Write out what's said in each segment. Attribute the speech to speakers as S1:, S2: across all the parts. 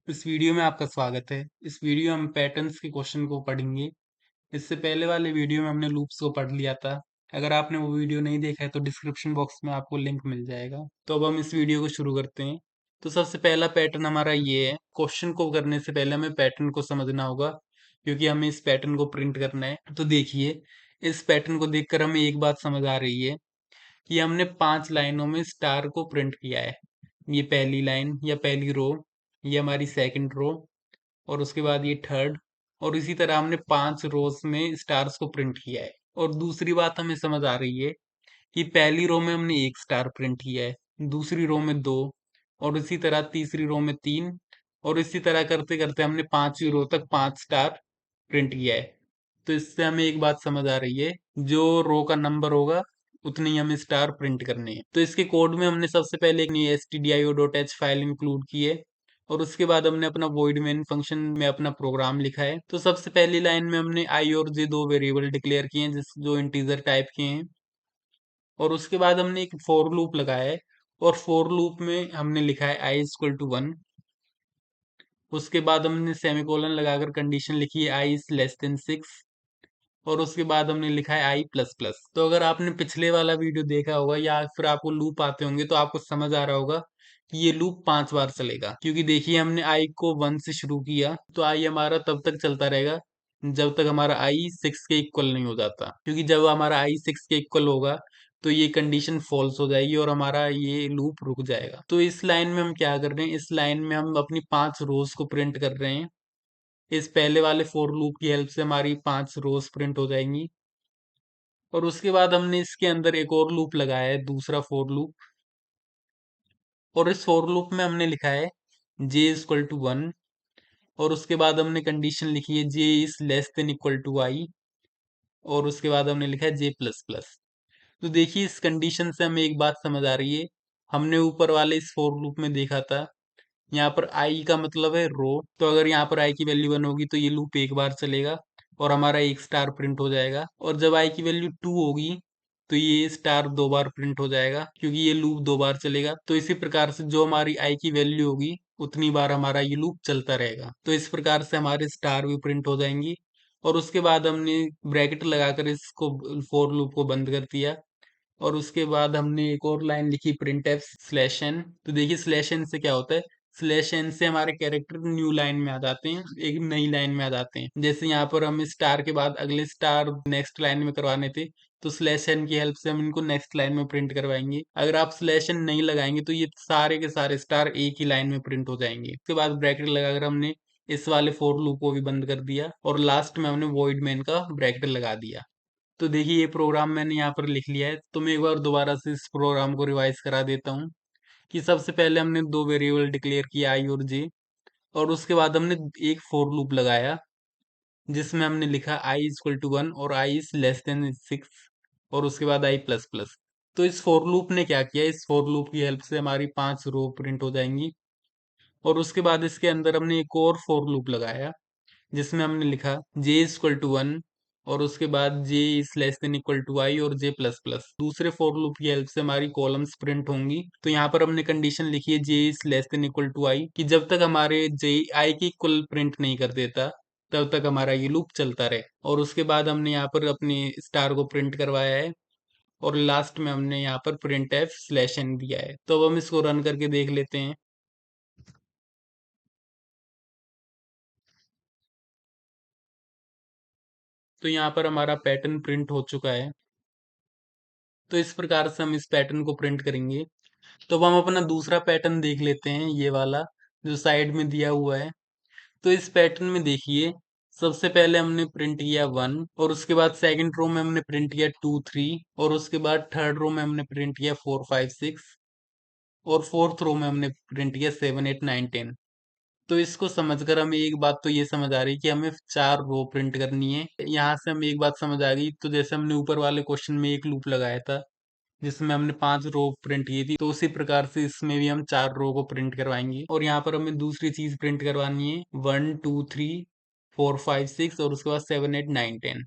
S1: इस वीडियो में आपका स्वागत है। इस वीडियो में हम पैटर्न्स के क्वेश्चन को पढ़ेंगे। इससे पहले वाले वीडियो में हमने लूप्स को पढ़ लिया था। अगर आपने वो वीडियो नहीं देखा है तो डिस्क्रिप्शन बॉक्स में आपको लिंक मिल जाएगा। तो अब हम इस वीडियो को शुरू करते हैं। तो सबसे पहला पैटर्न हमारा ये है। क्वेश्चन को करने से पहले हमें पैटर्न को समझना होगा, क्योंकि हमें इस पैटर्न को प्रिंट करना है। तो देखिए, इस पैटर्न को देखकर हमें एक बात समझ आ रही है कि हमने 5 लाइनों में स्टार को प्रिंट किया है। ये पहली लाइन या पहली रो, ये हमारी सेकंड रो, और उसके बाद ये थर्ड, और इसी तरह हमने 5 रोज में स्टार्स को प्रिंट किया है। और दूसरी बात हमें समझ आ रही है कि पहली रो में हमने 1 स्टार प्रिंट किया है, दूसरी रो में 2, और इसी तरह तीसरी रो में 3, और इसी तरह करते करते हमने 5वीं रो तक 5 स्टार प्रिंट किया है। तो इससे हमें एक बात समझ आ रही है, जो रो का नंबर होगा उतनी ही हमें स्टार प्रिंट करने हैं। तो इसके कोड में हमने सबसे पहले एक stdio.h फाइल इंक्लूड की है, और उसके बाद हमने अपना void main फंक्शन में अपना प्रोग्राम लिखा है। तो सबसे पहली लाइन में हमने i और j दो वेरिएबल डिक्लेयर किए हैं, जो इंटीजर टाइप के हैं। और उसके बाद हमने एक फोर लूप लगाया है, और फोर लूप में हमने लिखा है i इक्वल टू 1। उसके बाद हमने सेमीकोलन लगाकर कंडीशन लिखी है i इज लेस देन 6, और उसके बाद हमने लिखा है आई प्लस प्लस। तो अगर आपने पिछले वाला वीडियो देखा होगा या फिर आपको लूप आते होंगे तो आपको समझ आ रहा होगा कि ये लूप 5 बार चलेगा, क्योंकि देखिए हमने आई को 1 से शुरू किया, तो आई हमारा तब तक चलता रहेगा जब तक हमारा आई 6 के इक्वल नहीं हो जाता। क्योंकि जब हमारा आई 6 के इक्वल होगा तो ये कंडीशन फॉल्स हो जाएगी और हमारा ये लूप रुक जाएगा। तो इस लाइन में हम क्या कर रहे हैं, इस लाइन में हम अपनी 5 रोज को प्रिंट कर रहे हैं। इस पहले वाले फोर लूप की हेल्प से हमारी 5 रोज प्रिंट हो जाएंगी। और उसके बाद हमने इसके अंदर एक और लूप लगाया है, दूसरा फोर लूप। और इस फोर लूप में हमने लिखा है j इक्वल टू 1, और उसके बाद हमने कंडीशन लिखी है j is less than equal to i, और उसके बाद हमने लिखा है j प्लस प्लस। तो देखिए, इस कंडीशन से हमें एक बात समझ आ रही है। हमने ऊपर वाले इस फोर लूप में देखा था, यहाँ पर आई का मतलब है रो। तो अगर यहाँ पर आई की वैल्यू 1 होगी तो ये लूप एक बार चलेगा और हमारा एक स्टार प्रिंट हो जाएगा। और जब आई की वैल्यू 2 होगी तो ये स्टार दो बार प्रिंट हो जाएगा, क्योंकि ये लूप दो बार चलेगा। तो इसी प्रकार से जो हमारी आई की वैल्यू होगी उतनी बार हमारा ये लूप चलता रहेगा। तो इस प्रकार से हमारे स्टार भी प्रिंट हो जाएंगी। और उसके बाद हमने ब्रैकेट लगाकर इसको फोर लूप को बंद कर दिया। और उसके बाद हमने एक और लाइन लिखी प्रिंट एफ स्लैश एन। तो देखिए, स्लैश एन से क्या होता है, स्लैश एन से हमारे कैरेक्टर न्यू लाइन में आ जाते हैं, एक नई लाइन में आ जाते हैं। जैसे यहाँ पर हम स्टार के बाद अगले स्टार नेक्स्ट लाइन में करवाने थे, तो स्लैश एन की हेल्प से हम इनको नेक्स्ट लाइन में प्रिंट करवाएंगे। अगर आप स्लैश एन नहीं लगाएंगे तो ये सारे के सारे स्टार एक ही लाइन में प्रिंट हो जाएंगे। उसके बाद ब्रैकेट लगाकर हमने इस वाले फोर लूप को भी बंद कर दिया, और लास्ट में हमने वॉइड मेन का ब्रैकेट लगा दिया। तो देखिए, ये प्रोग्राम मैंने यहाँ पर लिख लिया है। तो मैं एक बार दोबारा से इस प्रोग्राम को रिवाइज करा देता हूँ कि सबसे पहले हमने दो वेरिएबल डिक्लेयर किया आई और जे, और उसके बाद हमने एक फोर लूप लगाया जिसमें हमने लिखा आई इक्वल टू 1 और आई इज लेस देन 6, और उसके बाद आई प्लस प्लस। तो इस फोर लूप ने क्या किया, इस फोर लूप की हेल्प से हमारी 5 रो प्रिंट हो जाएंगी। और उसके बाद इसके अंदर हमने एक और फोर लूप लगाया जिसमें हमने लिखा j इक्वल टू 1, और उसके बाद j is less than equal to i और j प्लस प्लस। दूसरे फोर लूप की हेल्प से हमारी कॉलम्स प्रिंट होंगी। तो यहाँ पर हमने कंडीशन लिखी है j is less than equal to i, कि जब तक हमारे j i की इक्वल प्रिंट नहीं कर देता तब तक हमारा ये लूप चलता रहे। और उसके बाद हमने यहाँ पर अपने स्टार को प्रिंट करवाया है, और लास्ट में हमने यहाँ पर प्रिंट एफ स्लैश एन दिया है। तो अब हम इसको रन करके देख लेते हैं। तो यहाँ पर हमारा पैटर्न प्रिंट हो चुका है। तो इस प्रकार से हम इस पैटर्न को प्रिंट करेंगे। तो अब हम अपना दूसरा पैटर्न देख लेते हैं, ये वाला जो साइड में दिया हुआ है। तो इस पैटर्न में देखिए, सबसे पहले हमने प्रिंट किया 1, और उसके बाद सेकंड रो में हमने प्रिंट किया 2 3, और उसके बाद थर्ड रो में हमने प्रिंट किया 4 5 6, और फोर्थ रो में हमने प्रिंट किया 7 8 9 10। तो इसको समझकर हमें एक बात तो ये समझ आ रही कि हमें 4 रो प्रिंट करनी है। यहाँ से हमें एक बात समझ आ गई, तो जैसे हमने ऊपर वाले क्वेश्चन में एक लूप लगाया था जिसमें हमने 5 रो प्रिंट की थी, तो उसी प्रकार से इसमें भी हम 4 रो को प्रिंट करवाएंगे। और यहाँ पर हमें दूसरी चीज प्रिंट करवानी है 1 2 3 4 5 6, और उसके बाद 7 8 9 10।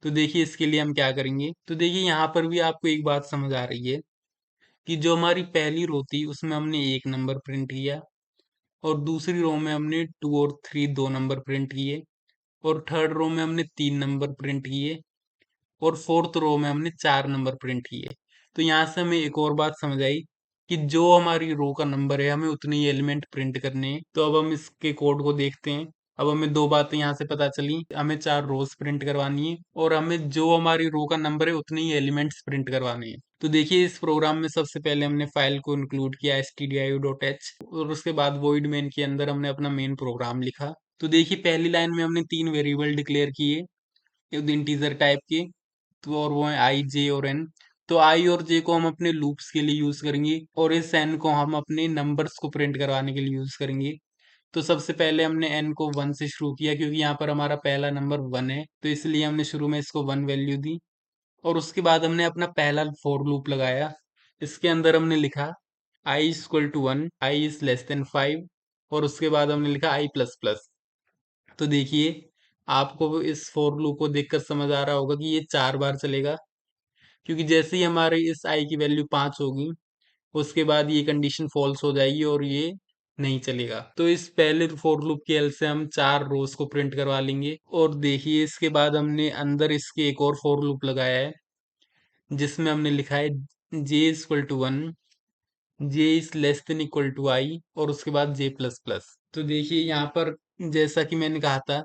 S1: तो देखिए, इसके लिए हम क्या करेंगे, तो देखिए यहाँ पर भी आपको एक बात समझ आ रही है कि जो हमारी पहली रो थी उसमें हमने एक नंबर प्रिंट किया, और दूसरी रो में हमने 2 और 3 दो नंबर प्रिंट किए, और थर्ड रो में हमने 3 नंबर प्रिंट किए, और फोर्थ रो में हमने 4 नंबर प्रिंट किए। तो यहाँ से हमें एक और बात समझ आई कि जो हमारी रो का नंबर है हमें उतने ही एलिमेंट प्रिंट करने हैं। तो अब हम इसके कोड को देखते हैं। अब हमें दो बातें यहाँ से पता चली, हमें 4 रोज प्रिंट करवानी है और हमें जो हमारी रो का नंबर है उतने ही एलिमेंट्स प्रिंट करवाने हैं। तो देखिए इस प्रोग्राम में सबसे पहले हमने फाइल को इंक्लूड किया stdio.h, और उसके बाद void main के अंदर हमने अपना मेन प्रोग्राम लिखा। तो देखिए पहली लाइन में हमने 3 वेरिएबल डिक्लेयर किए इंटीजर टाइप के, तो और वो है आई, जे और एन। तो आई और जे को हम अपने लूप्स के लिए यूज करेंगे और इस एन को हम अपने नंबर्स को प्रिंट करवाने के लिए यूज करेंगे। तो सबसे पहले हमने एन को 1 से शुरू किया क्योंकि यहाँ पर हमारा पहला नंबर 1 है, तो इसलिए हमने शुरू में इसको 1 वैल्यू दी। और उसके बाद हमने अपना पहला फॉर लूप लगाया। इसके अंदर हमने लिखा i is equal to 1, i is less than 5, और उसके बाद हमने लिखा आई प्लस प्लस। तो देखिए आपको इस फॉर लूप को देखकर समझ आ रहा होगा कि ये 4 बार चलेगा, क्योंकि जैसे ही हमारे इस आई की वैल्यू 5 होगी उसके बाद ये कंडीशन फॉल्स हो जाएगी और ये नहीं चलेगा। तो इस पहले फॉर लूप की हेल्प से हम 4 रोज को प्रिंट करवा लेंगे। और देखिए इसके बाद हमने अंदर इसके एक और फॉर लूप लगाया है जिसमें हमने लिखा है j is equal to 1, j is less than equal to i, और उसके बाद जे प्लस प्लस। तो देखिए यहाँ पर जैसा कि मैंने कहा था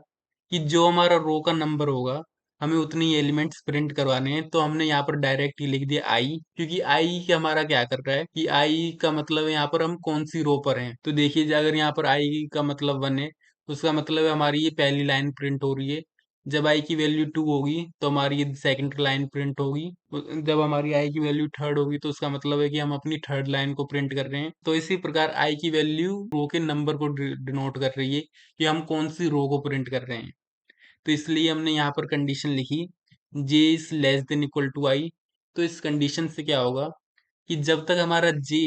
S1: कि जो हमारा रो का नंबर होगा हमें उतनी एलिमेंट्स प्रिंट करवाने हैं, तो हमने यहाँ पर डायरेक्ट ही लिख दिया आई, क्योंकि आई का हमारा क्या कर रहा है कि आई का मतलब है यहाँ पर हम कौन सी रो पर हैं। तो देखिए अगर यहाँ पर आई का मतलब 1 है, उसका मतलब है हमारी ये पहली लाइन प्रिंट हो रही है। जब आई की वैल्यू 2 होगी तो हमारी ये सेकंड लाइन प्रिंट होगी। जब हमारी आई की वैल्यू थर्ड होगी तो उसका मतलब है कि हम अपनी थर्ड लाइन को प्रिंट कर रहे हैं। तो इसी प्रकार आई की वैल्यू रो के नंबर को डिनोट कर रही है कि हम कौन सी रो को प्रिंट कर रहे हैं। तो इसलिए हमने यहाँ पर कंडीशन लिखी j is less than equal to i. तो इस कंडीशन से क्या होगा कि जब तक हमारा जे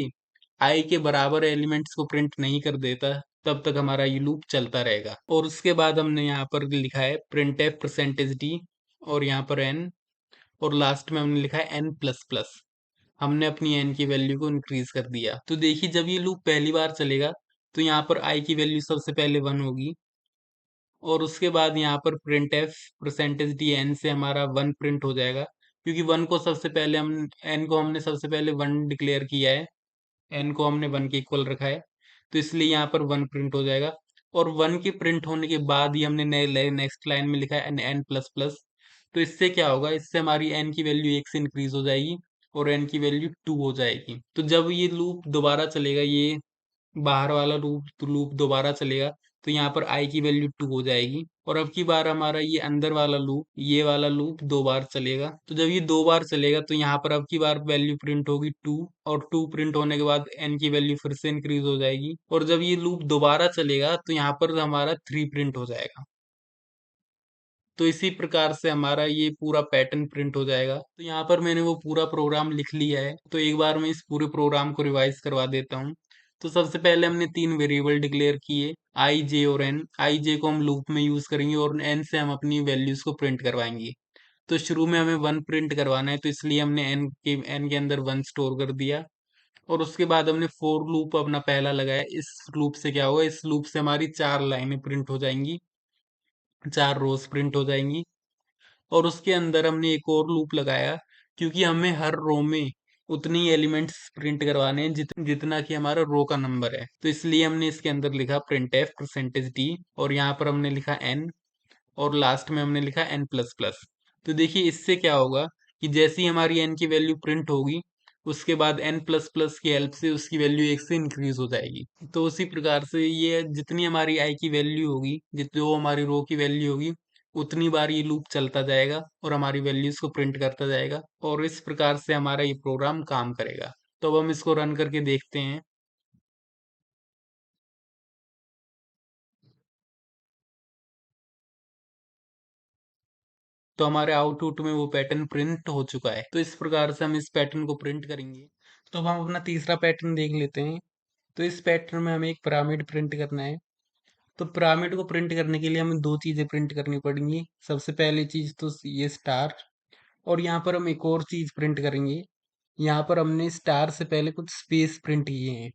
S1: आई के बराबर एलिमेंट्स को प्रिंट नहीं कर देता तब तक हमारा ये लूप चलता रहेगा। और उसके बाद हमने यहाँ पर लिखा है प्रिंट एफ परसेंटेज डी, और यहाँ पर एन, और लास्ट में हमने लिखा है एन प्लस प्लस। हमने अपनी एन की वैल्यू को इंक्रीज कर दिया। तो देखिए जब ये लूप पहली बार चलेगा तो यहाँ पर आई की वैल्यू सबसे पहले 1 होगी, और उसके बाद यहाँ पर print F percentage D N से हमारा 1 प्रिंट हो जाएगा, क्योंकि 1 को सबसे पहले हम एन को हमने सबसे पहले 1 डिक्लेयर किया है, एन को हमने 1 के इक्वल रखा है, तो इसलिए यहाँ पर 1 प्रिंट हो जाएगा। और 1 के प्रिंट होने के बाद ही हमने नेक्स्ट लाइन में लिखा है एन एन प्लस प्लस। तो इससे क्या होगा, इससे हमारी एन की वैल्यू 1 से इंक्रीज हो जाएगी और एन की वैल्यू 2 हो जाएगी। तो जब ये लूप दोबारा चलेगा, ये बाहर वाला लूप लूप दोबारा चलेगा, तो यहाँ पर आई की वैल्यू 2 हो जाएगी, और अब की बार हमारा ये अंदर वाला लूप, ये वाला लूप 2 बार चलेगा। तो जब ये 2 बार चलेगा तो यहाँ पर अब की बार वैल्यू प्रिंट होगी 2, और 2 प्रिंट होने के बाद एन की वैल्यू फिर से इंक्रीज हो जाएगी, और जब ये लूप दोबारा चलेगा तो यहाँ पर हमारा 3 प्रिंट हो जाएगा। तो इसी प्रकार से हमारा ये पूरा पैटर्न प्रिंट हो जाएगा। तो यहाँ पर मैंने वो पूरा प्रोग्राम लिख लिया है, तो एक बार मैं इस पूरे प्रोग्राम को रिवाइज करवा देता हूँ। तो सबसे पहले हमने 3 वेरिएबल डिक्लेयर किए, आई, जे और एन। आई, जे को हम लूप में यूज करेंगे और एन से हम अपनी वैल्यूज को प्रिंट करवाएंगे। तो शुरू में हमें 1 प्रिंट करवाना है, तो इसलिए हमने एन के अंदर 1 स्टोर कर दिया, और उसके बाद हमने फोर लूप अपना पहला लगाया। इस लूप से क्या होगा, इस लूप से हमारी 4 लाइनें प्रिंट हो जाएंगी, 4 रोज प्रिंट हो जाएंगी। और उसके अंदर हमने एक और लूप लगाया, क्योंकि हमें हर रो में उतनी एलिमेंट्स प्रिंट करवाने हैं जितना कि हमारा रो का नंबर है। तो इसलिए हमने इसके अंदर लिखा प्रिंट एफ परसेंटेज डी, और यहाँ पर हमने लिखा एन, और लास्ट में हमने लिखा एन प्लस प्लस। तो देखिए इससे क्या होगा कि जैसे ही हमारी एन की वैल्यू प्रिंट होगी उसके बाद एन प्लस प्लस की हेल्प से उसकी वैल्यू 1 से इंक्रीज हो जाएगी। तो उसी प्रकार से ये जितनी हमारी आई की वैल्यू होगी, जो हमारी रो की वैल्यू होगी, उतनी बार ये लूप चलता जाएगा और हमारी वैल्यूज को प्रिंट करता जाएगा, और इस प्रकार से हमारा ये प्रोग्राम काम करेगा। तो अब हम इसको रन करके देखते हैं। तो हमारे आउटपुट में वो पैटर्न प्रिंट हो चुका है। तो इस प्रकार से हम इस पैटर्न को प्रिंट करेंगे। तो अब हम अपना तीसरा पैटर्न देख लेते हैं। तो इस पैटर्न में हमें एक पिरामिड प्रिंट करना है। तो पिरामिड को प्रिंट करने के लिए हमें दो चीजें प्रिंट करनी पड़ेंगी। सबसे पहली चीज तो ये स्टार, और यहाँ पर हम एक और चीज प्रिंट करेंगे। यहाँ पर हमने स्टार से पहले कुछ स्पेस प्रिंट किए हैं।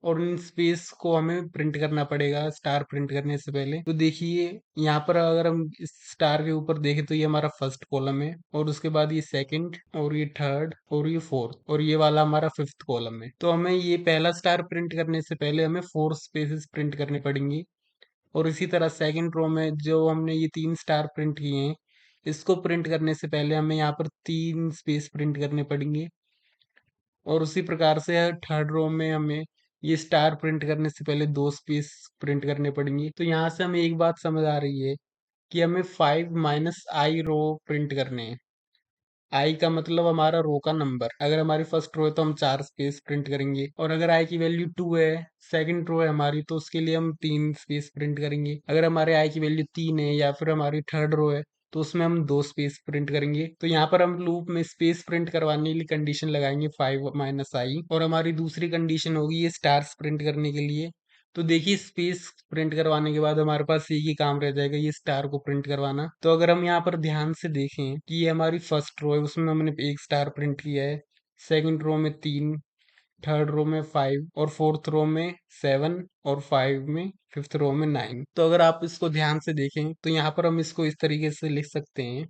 S1: और इन स्पेस को हमें प्रिंट करना पड़ेगा स्टार प्रिंट करने से पहले। तो देखिए यहाँ पर अगर हम इस स्टार के ऊपर देखें तो ये हमारा फर्स्ट कॉलम है, और उसके बाद ये सेकंड, और ये थर्ड, और ये फोर्थ, और ये वाला हमारा फिफ्थ कॉलम है। तो हमें ये पहला स्टार प्रिंट करने से पहले हमें 4 स्पेसेस प्रिंट करने पड़ेंगे। और इसी तरह सेकंड रो में जो हमने ये 3 स्टार प्रिंट किए हैं, इसको प्रिंट करने से पहले हमें यहाँ पर 3 स्पेस प्रिंट करने पड़ेंगे। और उसी प्रकार से थर्ड रो में हमें ये स्टार प्रिंट करने से पहले 2 स्पेस प्रिंट करने पड़ेंगे। तो यहाँ से हमें एक बात समझ आ रही है कि हमें 5 माइनस आई रो प्रिंट करने हैं। आई का मतलब हमारा रो का नंबर। अगर हमारी फर्स्ट रो है तो हम 4 स्पेस प्रिंट करेंगे, और अगर आई की वैल्यू 2 है, सेकंड रो है हमारी, तो उसके लिए हम 3 स्पेस प्रिंट करेंगे। अगर हमारे आई की वैल्यू 3 है या फिर हमारी थर्ड रो है, तो उसमें हम 2 स्पेस प्रिंट करेंगे। तो यहाँ पर हम लूप में स्पेस प्रिंट करवाने के लिए कंडीशन लगाएंगे 5 माइनस आई, और हमारी दूसरी कंडीशन होगी ये स्टार्स प्रिंट करने के लिए। तो देखिए स्पेस प्रिंट करवाने के बाद हमारे पास एक ही काम रह जाएगा, ये स्टार को प्रिंट करवाना। तो अगर हम यहाँ पर ध्यान से देखें कि ये हमारी फर्स्ट रो है, उसमें हमने एक स्टार प्रिंट किया है, सेकंड रो में 3, थर्ड रो में 5, और फोर्थ रो में 7, और 5 में फिफ्थ रो में 9। तो अगर आप इसको ध्यान से देखें तो यहाँ पर हम इसको इस तरीके से लिख सकते हैं,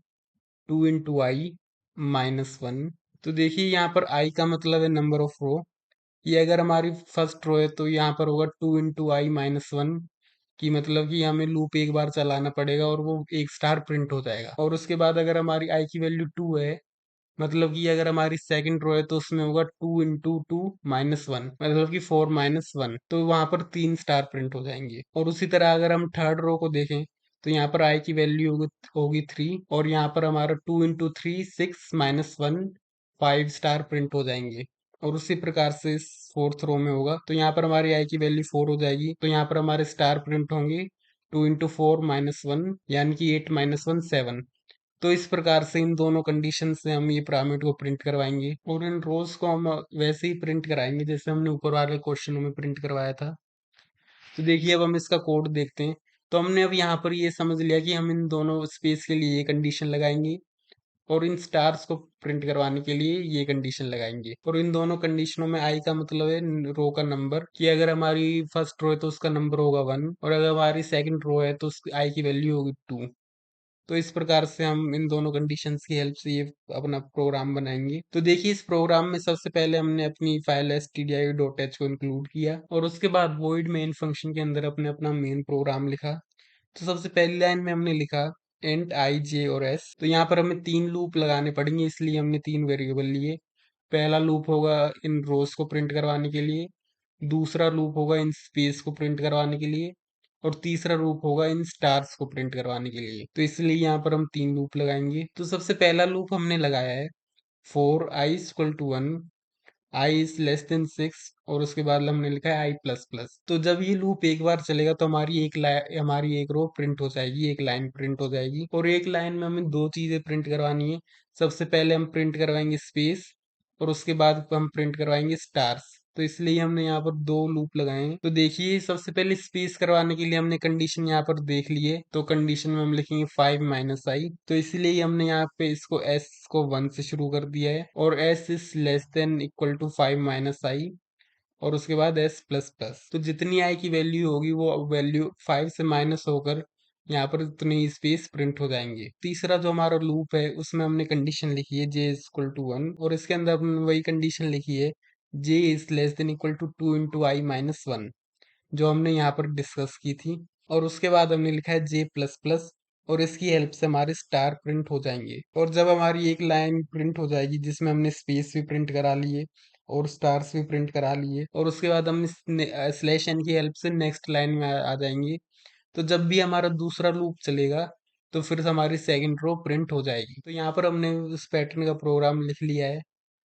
S1: 2 into i - 1। तो देखिए यहाँ पर आई का मतलब है नंबर ऑफ रो। ये अगर हमारी फर्स्ट रो है तो यहाँ पर होगा 2 into i - 1, कि मतलब कि हमें लूप एक बार चलाना पड़ेगा और वो एक स्टार प्रिंट हो जाएगा। और उसके बाद अगर हमारी आई की वैल्यू 2 है, मतलब कि अगर हमारी सेकंड रो है तो उसमें होगा 2 into 2 - 1, मतलब कि 4 - 1, तो वहां पर 3 स्टार प्रिंट हो जाएंगे। और उसी तरह अगर हम थर्ड रो को देखें तो यहाँ पर आई की वैल्यू होगी 3, और यहाँ पर हमारा 2 into 3 6 - 1, 5 स्टार प्रिंट हो जाएंगे। और उसी प्रकार से फोर्थ रो में होगा, तो यहाँ पर हमारी आई की वैल्यू 4 हो जाएगी, तो यहाँ पर हमारे स्टार प्रिंट होंगे 2 into 4 - 1, यानी कि 8 - 1 7। तो इस प्रकार से इन दोनों कंडीशन से हम ये पिरामिड को प्रिंट करवाएंगे, और इन रोज को हम वैसे ही प्रिंट कराएंगे जैसे हमने ऊपर वाले क्वेश्चनों में प्रिंट करवाया था। तो देखिए अब हम इसका कोड देखते हैं। तो हमने अब यहाँ पर ये समझ लिया कि हम इन दोनों स्पेस के लिए ये कंडीशन लगाएंगे, और इन स्टार्स को प्रिंट करवाने के लिए ये कंडीशन लगाएंगे। और इन दोनों कंडीशनों में आई का मतलब है रो का नंबर, कि अगर हमारी फर्स्ट रो है तो उसका नंबर होगा 1, और अगर हमारी सेकंड रो है तो उसकी आई की वैल्यू होगी 2। तो इस प्रकार से हम इन दोनों कंडीशंस की हेल्प से ये अपना प्रोग्राम बनाएंगे। तो देखिए इस प्रोग्राम में सबसे पहले हमने अपनी फाइल stdio.h को इंक्लूड किया, और उसके बाद void मेन फंक्शन के अंदर अपने अपना मेन प्रोग्राम लिखा। तो सबसे पहली लाइन में हमने लिखा इंट आई, जे और एस। तो यहाँ पर हमें 3 लूप लगाने पड़ेंगे, इसलिए हमने 3 वेरिएबल लिए। पहला लूप होगा इन रोज को प्रिंट करवाने के लिए, दूसरा लूप होगा इन स्पेस को प्रिंट करवाने के लिए, और तीसरा लूप होगा इन स्टार्स को प्रिंट करवाने के लिए। तो इसलिए यहाँ पर हम 3 लूप लगाएंगे। तो सबसे पहला लूप हमने लगाया है फॉर i = 1, i < <6, और उसके बाद हमने लिखा है i++। तो जब ये लूप एक बार चलेगा तो हमारी एक रो प्रिंट हो जाएगी, एक लाइन प्रिंट हो जाएगी। और एक लाइन में हमें दो चीजें प्रिंट करवानी है। सबसे पहले हम प्रिंट करवाएंगे स्पेस, और उसके बाद हम प्रिंट करवाएंगे स्टार्स। तो इसलिए हमने यहाँ पर 2 लूप लगाए हैं। तो देखिए सबसे पहले स्पेस करवाने के लिए हमने कंडीशन यहाँ पर देख ली है, तो कंडीशन में हम लिखेंगे 5 - i। तो इसलिए हमने यहाँ पे इसको s को 1 से शुरू कर दिया है, और s is less than equal to 5 - i, और उसके बाद s प्लस प्लस। तो जितनी i की वैल्यू होगी वो वैल्यू 5 से माइनस होकर यहाँ पर उतने ही स्पेस प्रिंट हो जाएंगे। तीसरा जो हमारा लूप है उसमें हमने कंडीशन लिखी है j = 1, और इसके अंदर हमने वही कंडीशन लिखी है j is less than equal to 2 into i - 1, जो हमने यहाँ पर डिस्कस की थी। और उसके बाद हमने लिखा है j++, और इसकी हेल्प से हमारे स्टार प्रिंट हो जाएंगे। और जब हमारी एक लाइन प्रिंट हो जाएगी जिसमें हमने स्पेस भी प्रिंट करा लिए और स्टार्स भी प्रिंट करा लिए, और उसके बाद हम स्लैश एन की हेल्प से नेक्स्ट लाइन में आ जाएंगे। तो जब भी हमारा दूसरा लूप चलेगा तो फिर हमारी सेकंड रो प्रिंट हो जाएगी। तो यहाँ पर हमने उस पैटर्न का प्रोग्राम लिख लिया है।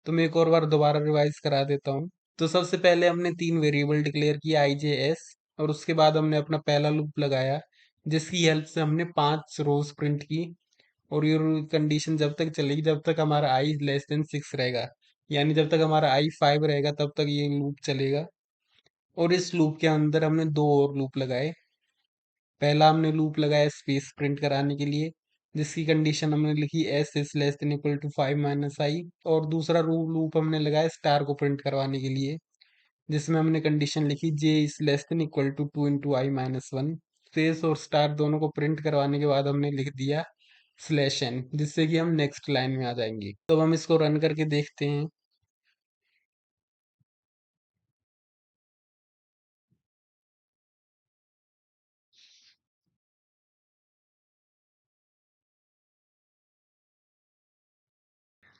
S1: तो मैं एक और बार दोबारा रिवाइज करा देता हूँ। तो सबसे पहले हमने 3 वेरिएबल डिक्लेयर किया आई, जे, एस, और उसके बाद हमने अपना पहला लूप लगाया जिसकी हेल्प से हमने 5 रोज प्रिंट की। और ये कंडीशन जब तक चलेगी जब तक हमारा आई लेस देन 6 रहेगा, यानी जब तक हमारा आई 5 रहेगा तब तक ये लूप चलेगा। और इस लूप के अंदर हमने 2 और लूप लगाए। पहला हमने लूप लगाया स्पेस प्रिंट कराने के लिए, जिसकी कंडीशन हमने लिखी S is less than equal to 5 - i, और दूसरा लूप हमने लगाया स्टार को प्रिंट करवाने के लिए। जिसमें हमने कंडीशन लिखी j is less than equal to 2 × i-1। Space और स्टार दोनों को प्रिंट करवाने के बाद हमने लिख दिया /n, जिससे कि हम नेक्स्ट लाइन में आ जाएंगे। तो अब हम इसको रन करके देखते हैं।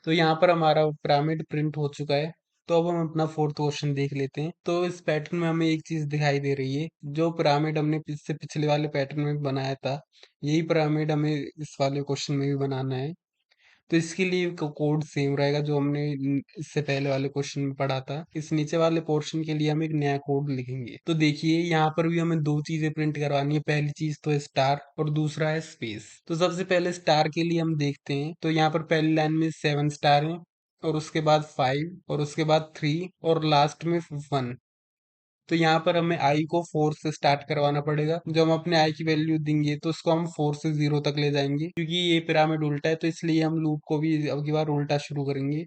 S1: तो यहाँ पर हमारा पिरामिड प्रिंट हो चुका है। तो अब हम अपना फोर्थ क्वेश्चन देख लेते हैं। तो इस पैटर्न में हमें एक चीज दिखाई दे रही है, जो पिरामिड हमने इससे पिछले वाले पैटर्न में बनाया था, यही पिरामिड हमें इस वाले क्वेश्चन में भी बनाना है। तो इसके लिए कोड सेम रहेगा जो हमने इससे पहले वाले क्वेश्चन में पढ़ा था। इस नीचे वाले पोर्शन के लिए हम एक नया कोड लिखेंगे। तो देखिए यहाँ पर भी हमें दो चीजें प्रिंट करवानी है। पहली चीज तो है स्टार और दूसरा है स्पेस। तो सबसे पहले स्टार के लिए हम देखते हैं। तो यहाँ पर पहली लाइन में 7 स्टार है, और उसके बाद 5, और उसके बाद 3, और लास्ट में 1। तो यहाँ पर हमें आई को 4 से स्टार्ट करवाना पड़ेगा। जब हम अपने आई की वैल्यू देंगे तो उसको हम 4 से 0 तक ले जाएंगे, क्योंकि ये पिरामिड उल्टा है तो इसलिए हम लूप को भी अब की बार उल्टा शुरू करेंगे।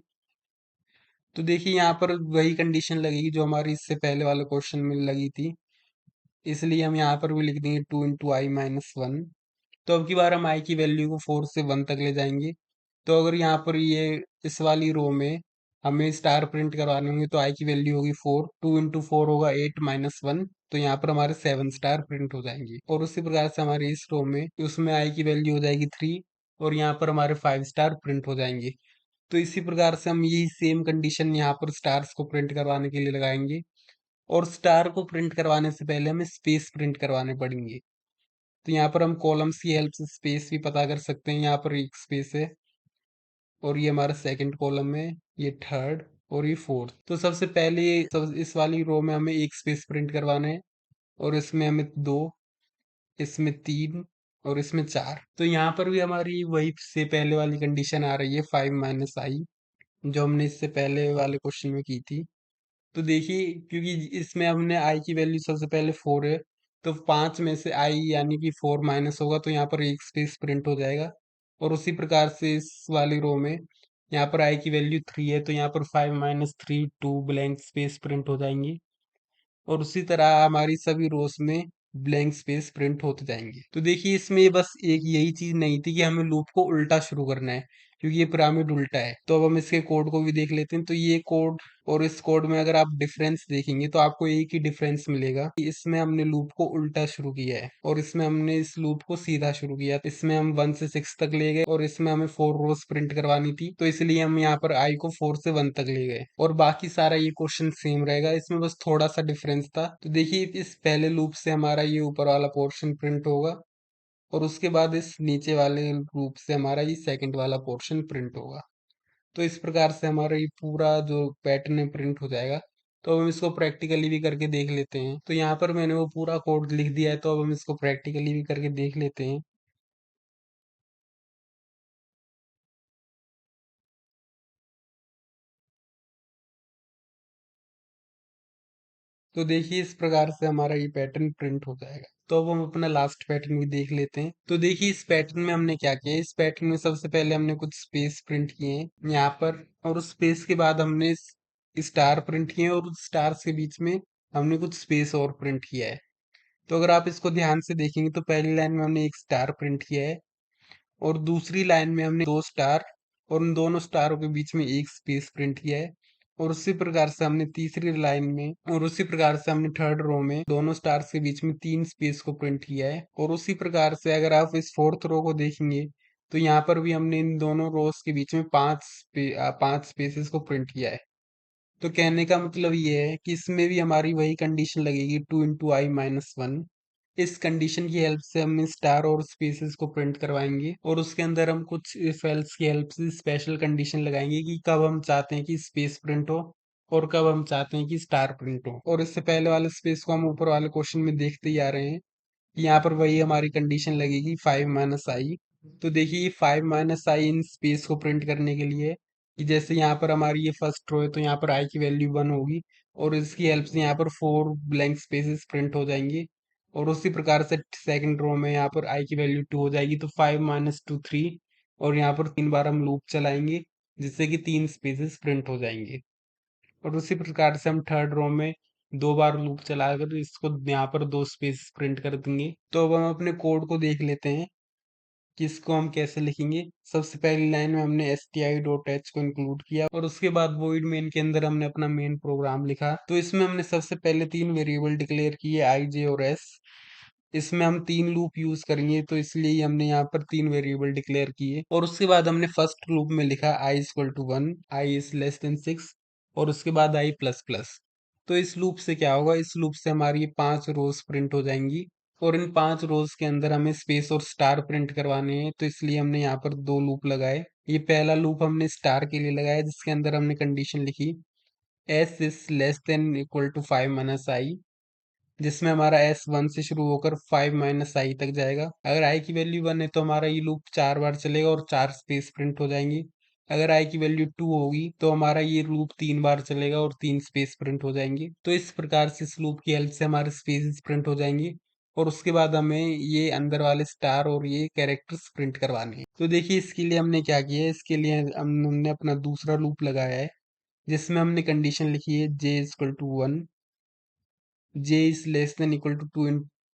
S1: तो देखिए यहाँ पर वही कंडीशन लगेगी जो हमारी इससे पहले वाले क्वेश्चन में लगी थी, इसलिए हम यहाँ पर भी लिख देंगे 2 × i-1। तो अब की बार हम आई की वैल्यू को 4 से 1 तक ले जाएंगे। तो अगर यहाँ पर ये इस वाली रो में हमें स्टार प्रिंट करवाने होंगे तो आई की वैल्यू होगी 4, 2 × 4 होगा 8 - 1। तो यहाँ पर हमारे 7 स्टार प्रिंट हो जाएंगे। और उसी प्रकार से हमारे इस रो में उसमें आई की वैल्यू हो जाएगी 3, और यहाँ पर हमारे 5 स्टार प्रिंट हो जाएंगे। तो इसी प्रकार से हम यही सेम कंडीशन यहाँ पर स्टार्स को प्रिंट करवाने के लिए लगाएंगे। और स्टार को प्रिंट करवाने से पहले हमें स्पेस प्रिंट करवाने पड़ेंगे। तो यहाँ पर हम कॉलम्स की हेल्प से स्पेस भी पता कर सकते हैं। यहाँ पर एक स्पेस है, और ये हमारा सेकंड कॉलम है, ये थर्ड, और ये फोर्थ। तो सबसे पहले इस वाली रो में हमें एक स्पेस प्रिंट करवाना है, और इसमें हमें 2, इसमें 3, और इसमें 4। तो यहाँ पर भी हमारी वही से पहले वाली कंडीशन आ रही है 5 - i, जो हमने इससे पहले वाले क्वेश्चन में की थी। तो देखिए क्योंकि इसमें हमने आई की वैल्यू सबसे पहले 4 है, तो 5 में से आई यानी कि 4 माइनस होगा, तो यहाँ पर एक स्पेस प्रिंट हो जाएगा। और उसी प्रकार से इस वाली रो में यहाँ पर आई की वैल्यू 3 है, तो यहाँ पर 5 - 3 2 ब्लैंक स्पेस प्रिंट हो जाएंगी। और उसी तरह हमारी सभी रोस में ब्लैंक स्पेस प्रिंट होते जाएंगे। तो देखिए इसमें बस एक यही चीज नहीं थी कि हमें लूप को उल्टा शुरू करना है, क्योंकि ये पिरामिड उल्टा है। तो अब हम इसके कोड को भी देख लेते हैं। तो ये कोड और इस कोड में अगर आप डिफरेंस देखेंगे तो आपको एक ही डिफरेंस मिलेगा कि इसमें हमने लूप को उल्टा शुरू किया है, और इसमें हमने इस लूप को सीधा शुरू किया। इसमें हम 1 से 6 तक ले गए, और इसमें हमें 4 रोज प्रिंट करवानी थी, तो इसलिए हम यहाँ पर आई को 4 से 1 तक ले गए। और बाकी सारा ये क्वेश्चन सेम रहेगा, इसमें बस थोड़ा सा डिफरेंस था। तो देखिए इस पहले लूप से हमारा ये ऊपर वाला पोर्शन प्रिंट होगा, और उसके बाद इस नीचे वाले लूप से हमारा ये सेकंड वाला पोर्शन प्रिंट होगा। तो इस प्रकार से हमारा ये पूरा जो पैटर्न है प्रिंट हो जाएगा। तो अब हम इसको प्रैक्टिकली भी करके देख लेते हैं। तो यहाँ पर मैंने वो पूरा कोड लिख दिया है, तो अब हम इसको प्रैक्टिकली भी करके देख लेते हैं। तो देखिए इस प्रकार से हमारा ये पैटर्न प्रिंट हो जाएगा। तो अब हम अपना लास्ट पैटर्न भी देख लेते हैं। तो देखिए इस पैटर्न में हमने क्या किया है। इस पैटर्न में सबसे पहले हमने कुछ स्पेस प्रिंट किए हैं यहाँ पर, और उस स्पेस के बाद हमने स्टार प्रिंट किए हैं, और उस स्टार्स के बीच में हमने कुछ स्पेस और प्रिंट किया है। तो अगर आप इसको ध्यान से देखेंगे तो पहली लाइन में हमने एक स्टार प्रिंट किया है, और दूसरी लाइन में हमने 2 स्टार, और उन दोनों स्टारों के बीच में एक स्पेस प्रिंट किया है। और उसी प्रकार से हमने तीसरी लाइन में, और उसी प्रकार से हमने थर्ड रो में दोनों स्टार्स के बीच में 3 स्पेस को प्रिंट किया है। और उसी प्रकार से अगर आप इस फोर्थ रो को देखेंगे तो यहाँ पर भी हमने इन दोनों रोज के बीच में 5 स्पेसेस को प्रिंट किया है। तो कहने का मतलब ये है कि इसमें भी हमारी वही कंडीशन लगेगी 2 × i-1। इस कंडीशन की हेल्प से हम स्टार और स्पेसेस को प्रिंट करवाएंगे, और उसके अंदर हम कुछ इफ एल्स की हेल्प से स्पेशल कंडीशन लगाएंगे कि कब हम चाहते हैं कि स्पेस प्रिंट हो, और कब हम चाहते हैं कि स्टार प्रिंट हो। और इससे पहले वाले स्पेस को हम ऊपर वाले क्वेश्चन में देखते ही आ रहे हैं कि यहाँ पर वही हमारी कंडीशन लगेगी 5 - i। तो देखिए 5 - i इन स्पेस को प्रिंट करने के लिए, कि जैसे यहाँ पर हमारी ये फर्स्ट रो है तो यहाँ पर आई की वैल्यू 1 होगी, और इसकी हेल्प से यहाँ पर 4 ब्लैंक स्पेसेस प्रिंट हो जाएंगे। और उसी प्रकार से सेकंड रो में यहाँ पर आई की वैल्यू 2 हो जाएगी, तो 5 - 2 3, और यहाँ पर 3 बार हम लूप चलाएंगे, जिससे कि 3 स्पेसेस प्रिंट हो जाएंगे। और उसी प्रकार से हम थर्ड रो में दो बार लूप चलाकर इसको यहाँ पर दो स्पेस प्रिंट कर देंगे। तो अब हम अपने कोड को देख लेते हैं कि इसको हम कैसे लिखेंगे। सबसे पहली लाइन में हमने str.h को इंक्लूड किया और उसके बाद void main के अंदर हमने अपना मेन प्रोग्राम लिखा। तो इसमें हमने सबसे पहले तीन वेरिएबल डिक्लेयर किए, i, j और s। इसमें हम तीन लूप यूज करेंगे तो इसलिए हमने यहाँ पर तीन वेरिएबल डिक्लेयर किए। और उसके बाद हमने फर्स्ट लूप में लिखा i equal to 1, i is less than 6 और उसके बाद i प्लस प्लस। तो इस लूप से क्या होगा, इस लूप से हमारी 5 रोज प्रिंट हो जाएंगी और इन 5 रोज के अंदर हमें स्पेस और स्टार प्रिंट करवाने हैं। तो इसलिए हमने यहाँ पर दो लूप लगाए। ये पहला लूप हमने स्टार के लिए लगाया जिसके अंदर हमने कंडीशन लिखी s is less than equal to 5 minus i, जिसमें हमारा s 1 से शुरू होकर 5 माइनस आई तक जाएगा। अगर i की वैल्यू 1 है तो हमारा ये लूप 4 बार चलेगा और 4 स्पेस प्रिंट हो जाएंगी। अगर i की वैल्यू 2 होगी तो हमारा ये लूप 3 बार चलेगा और 3 स्पेस प्रिंट हो जाएंगे। तो इस प्रकार से इस लूप की हेल्प से हमारे स्पेसेस प्रिंट हो जाएंगे और उसके बाद हमें ये अंदर वाले स्टार और ये कैरेक्टर्स प्रिंट करवाने हैं। तो देखिए इसके लिए हमने क्या किया है, इसके लिए हमने अपना दूसरा लूप लगाया है जिसमें हमने कंडीशन लिखी है j equal to 1, j is less than equal to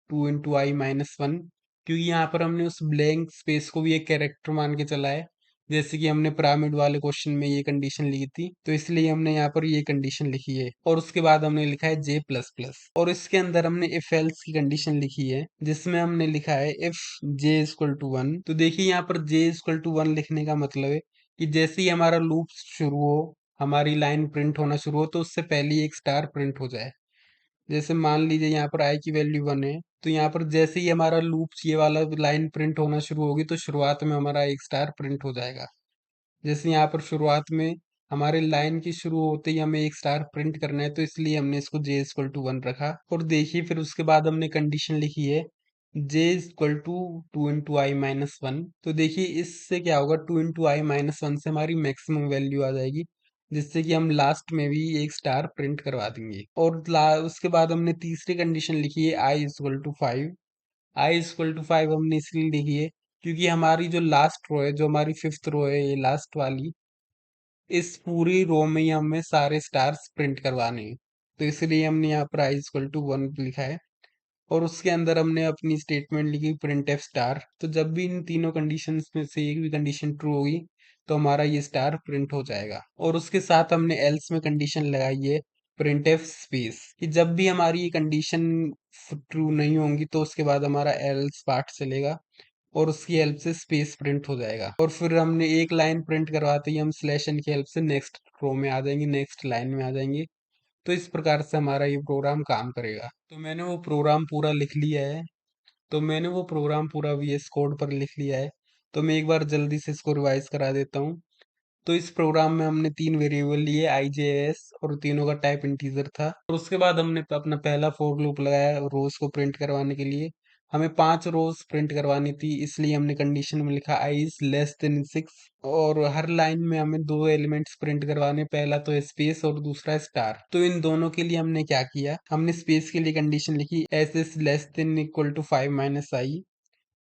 S1: two into I minus one, क्योंकि यहाँ पर हमने उस ब्लैंक स्पेस को भी एक कैरेक्टर मान के चला है, जैसे कि हमने पिरामिड वाले क्वेश्चन में ये कंडीशन लिखी थी। तो इसलिए हमने यहाँ पर ये कंडीशन लिखी है और उसके बाद हमने लिखा है j प्लस प्लस और इसके अंदर हमने इफ एल्स की कंडीशन लिखी है जिसमें हमने लिखा है इफ j इक्वल टू 1। तो देखिए यहाँ पर j इक्वल टू 1 लिखने का मतलब है कि जैसे ही हमारा लूप शुरू हो, हमारी लाइन प्रिंट होना शुरू हो, तो उससे पहले ही एक स्टार प्रिंट हो जाए। जैसे मान लीजिए यहाँ पर आई की वैल्यू 1 है तो यहाँ पर जैसे ही हमारा लूप ये वाला लाइन प्रिंट होना शुरू होगी तो शुरुआत में हमारा एक स्टार प्रिंट हो जाएगा। जैसे यहाँ पर शुरुआत में हमारे लाइन की शुरू होते ही हमें एक स्टार प्रिंट करना है तो इसलिए हमने इसको j इक्वल टू 1 रखा। और देखिए फिर उसके बाद हमने कंडीशन लिखी है j equal to 2 into i minus 1। तो देखिए इससे क्या होगा, 2 इंटू i माइनस 1 से हमारी मैक्सिमम वैल्यू आ जाएगी जिससे कि हम लास्ट में भी एक स्टार प्रिंट करवा देंगे। और उसके बाद हमने तीसरी कंडीशन लिखी है i equal to 5। I equal to 5 हमने इसलिए लिखी है क्योंकि हमारी जो लास्ट रो है, जो हमारी फिफ्थ रो है, ये लास्ट वाली, इस पूरी रो में ही हमें सारे स्टार्स प्रिंट करवाने हैं। तो इसलिए हमने यहाँ पर आई इक्वल टू 1 लिखा है और उसके अंदर हमने अपनी स्टेटमेंट लिखी प्रिंट एफ स्टार। तो जब भी इन तीनों कंडीशंस में से एक भी कंडीशन ट्रू होगी तो हमारा ये स्टार प्रिंट हो जाएगा। और उसके साथ हमने एल्स में कंडीशन लगाई है प्रिंट एफ स्पेस, कि जब भी हमारी ये कंडीशन ट्रू नहीं होंगी तो उसके बाद हमारा एल्स पार्ट चलेगा और उसकी हेल्प से स्पेस प्रिंट हो जाएगा। और फिर हमने एक लाइन प्रिंट करवाते ही हम स्लैश एन की हेल्प से नेक्स्ट रो में आ जाएंगे, नेक्स्ट लाइन में आ जाएंगे। तो इस प्रकार से हमारा ये प्रोग्राम काम करेगा। तो मैंने वो प्रोग्राम पूरा लिख लिया है। VS कोड पर लिख लिया है। तो मैं एक बार जल्दी से इसको रिवाइज करा देता हूँ। तो इस प्रोग्राम में हमने तीन वेरिएबल लिए आई जे एस और तीनों का टाइप इंटीजर था। और उसके बाद हमने अपना पहला फोर लूप लगाया रोज को प्रिंट करवाने के लिए। हमें 5 रोज प्रिंट करवानी थी इसलिए हमने कंडीशन में लिखा आई इज लेस देन 6 और हर लाइन में हमें दो एलिमेंट्स प्रिंट करवाने, पहला तो स्पेस और दूसरा स्टार। तो इन दोनों के लिए हमने क्या किया, हमने स्पेस के लिए कंडीशन लिखी S is less than equal to 5 minus i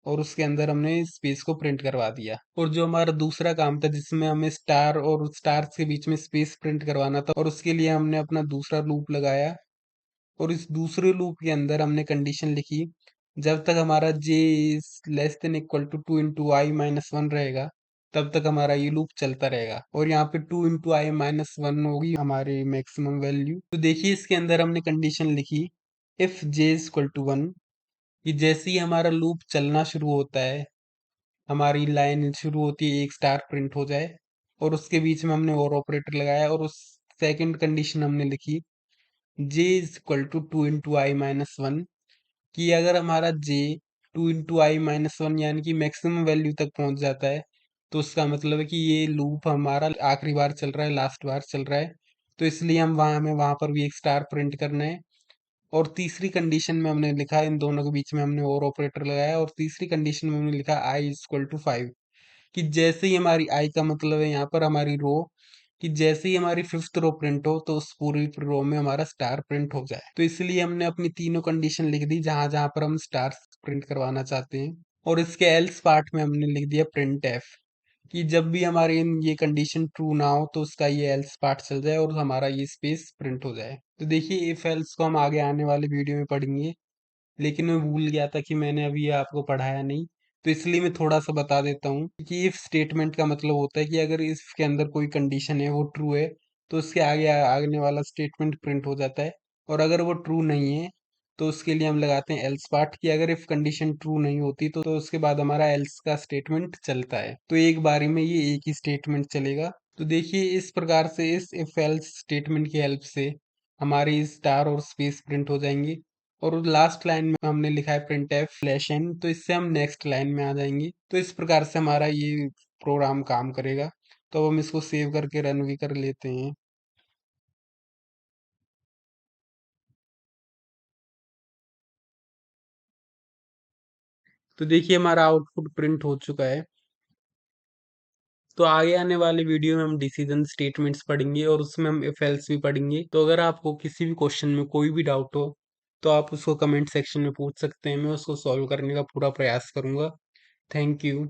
S1: और उसके अंदर हमने स्पेस को प्रिंट करवा दिया। और जो हमारा दूसरा काम था जिसमें हमें स्टार और स्टार्स के बीच में स्पेस प्रिंट करवाना था और उसके लिए हमने अपना दूसरा लूप लगाया और इस दूसरे लूप के अंदर हमने कंडीशन लिखी जब तक हमारा j is less than equal to 2 into i minus 1 रहेगा तब तक हमारा ये लूप चलता रहेगा। और यहाँ पे 2 इंटू i माइनस 1 होगी हमारी मैक्सिमम वैल्यू। तो देखिए इसके अंदर हमने कंडीशन लिखी if j is equal to 1, कि जैसे ही हमारा लूप चलना शुरू होता है, हमारी लाइन शुरू होती है, एक स्टार प्रिंट हो जाए। और उसके बीच में हमने और ऑपरेटर लगाया और उस सेकंड कंडीशन हमने लिखी j is equal to 2 into i minus 1, कि अगर हमारा j 2 इंटू i माइनस 1 यानी कि मैक्सिमम वैल्यू तक पहुंच जाता है तो उसका मतलब है कि ये लूप हमारा आखिरी बार चल रहा है, लास्ट बार चल रहा है। तो इसलिए हमें वहां पर भी एक स्टार प्रिंट करना है। और तीसरी कंडीशन में हमने लिखा, इन दोनों के बीच में हमने और ऑपरेटर लगाया और तीसरी कंडीशन में हमने लिखा आई इक्वल टू 5, कि जैसे ही हमारी आई का मतलब है यहाँ पर हमारी रो, कि जैसे ही हमारी फिफ्थ रो प्रिंट हो तो उस पूरी रो में हमारा स्टार प्रिंट हो जाए। तो इसलिए हमने अपनी तीनों कंडीशन लिख दी जहां जहां पर हम स्टार प्रिंट करवाना चाहते हैं। और इसके एल्स पार्ट में हमने लिख दिया प्रिंट एफ, कि जब भी हमारे इन ये कंडीशन ट्रू ना हो तो उसका ये एल्स पार्ट चल जाए और हमारा ये स्पेस प्रिंट हो जाए। तो देखिए इफ एल्स को हम आगे आने वाले वीडियो में पढ़ेंगे, लेकिन मैं भूल गया था कि मैंने अभी ये आपको पढ़ाया नहीं, तो इसलिए मैं थोड़ा सा बता देता हूँ कि इफ स्टेटमेंट का मतलब होता है कि अगर इफ के अंदर कोई कंडीशन है वो ट्रू है तो उसके आगे आगने वाला स्टेटमेंट प्रिंट हो जाता है। और अगर वो ट्रू नहीं है तो उसके लिए हम लगाते हैं एल्स पार्ट, कि अगर इफ कंडीशन ट्रू नहीं होती तो उसके बाद हमारा एल्स का स्टेटमेंट चलता है। तो एक बारी में ये एक ही स्टेटमेंट चलेगा। तो देखिए इस प्रकार से इस इफ एल्स स्टेटमेंट की हेल्प से हमारी स्टार और स्पेस प्रिंट हो जाएंगे। और लास्ट लाइन में हमने लिखा है प्रिंट एफ स्लैश एन, तो इससे हम नेक्स्ट लाइन में आ जाएंगे। तो इस प्रकार से हमारा ये प्रोग्राम काम करेगा। तो अब हम इसको सेव करके रन भी कर लेते हैं। तो देखिए हमारा आउटपुट प्रिंट हो चुका है। तो आगे आने वाले वीडियो में हम डिसीजन स्टेटमेंट्स पढ़ेंगे और उसमें हम इफ एल्स भी पढ़ेंगे। तो अगर आपको किसी भी क्वेश्चन में कोई भी डाउट हो तो आप उसको कमेंट सेक्शन में पूछ सकते हैं, मैं उसको सॉल्व करने का पूरा प्रयास करूंगा। Thank you.